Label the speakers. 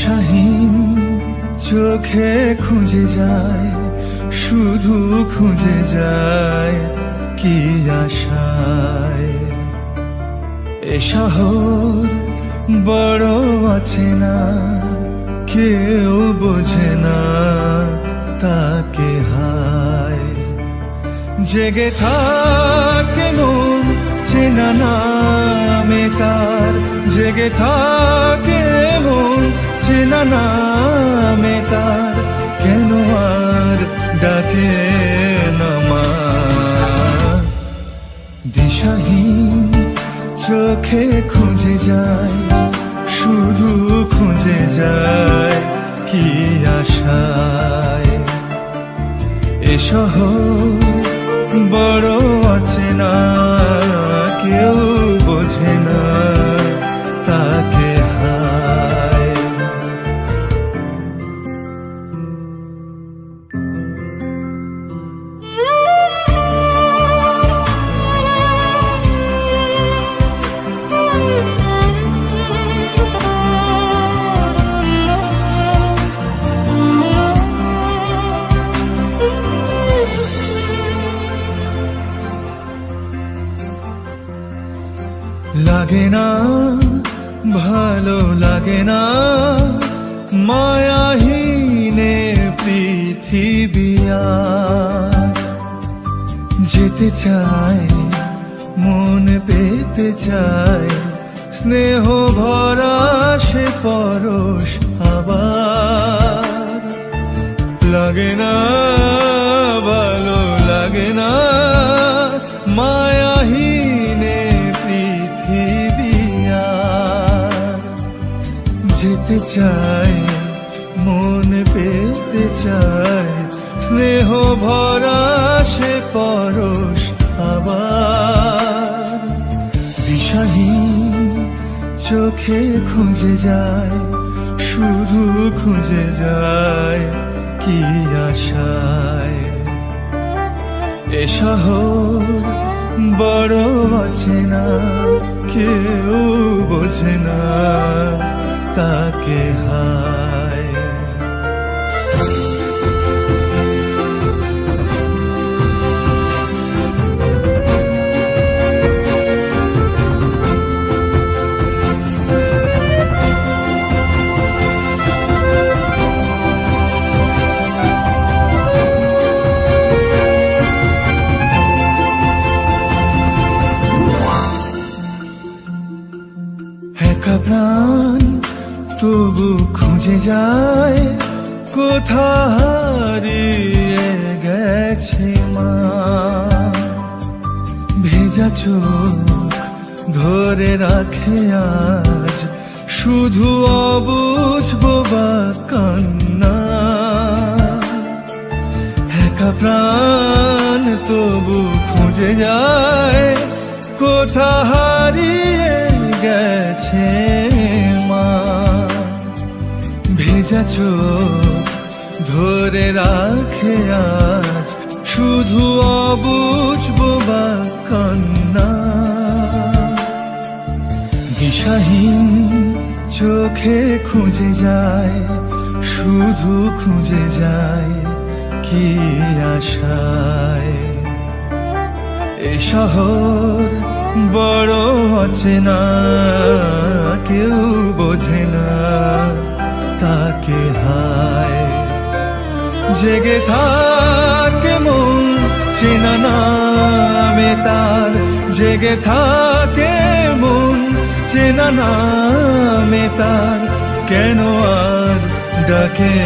Speaker 1: দিশাহীন চোখে খুঁজে যায়, শুধু খুঁজে যায় কি আশায়। এ শহর বড় আছে না, কেউ বোঝে না তাকে হায়। জেগে থাকে মন চেনা নামে তার, জেগে থাকে মন চেনা নামে তার, কেন আর ডাকে না মা। দিশাহীন চোখে খুঁজে যায়, শুধু খুঁজে যায় কি আশায়। এ শহর বড় আছে না, কেউ বোঝে না তাকে হায়। লাগে না ভালো লাগে না মায়াহীনে পৃথিবী আর। যেতে চায় মন পেতে চায়, স্নেহ ভরা সে পরশ আবার। লাগে না ভালো লাগে না মায়াহীনে পৃথিবী আর। যেতে চায় মন পেতে চায়, স্নেহ ভরা সে পরশ আবার। দিশাহীন চোখে খুঁজে যায়, শুধু খুঁজে যায় কি আশায়। এ শহর বড় আছে না, কেউ বোঝে না তাকে হায়। একা প্রাণ তবু খুঁজে যায়, কোথা হারিয়ে গেছে মা। ভেজা চোখ ধরে রাখে আজ, শুধু অবুঝ বোবা কান্না। একা প্রাণ তবু খুঁজে যায়, কোথা হারিয়ে গেছে মা। ভেজা চোখ ধরে রাখে আজ, শুধু অবুঝ বোবা কান্না। দিশাহীন চোখে খুঁজে যায়, শুধু খুঁজে যায় কি আশায়। এ শহর বড় আছে না, কেউ বোঝে না তাকে হায়। জেগে থাকে মন চেনা নামে তার, জেগে থাকে মন চেনা নামে তার, কেন আর ডাকে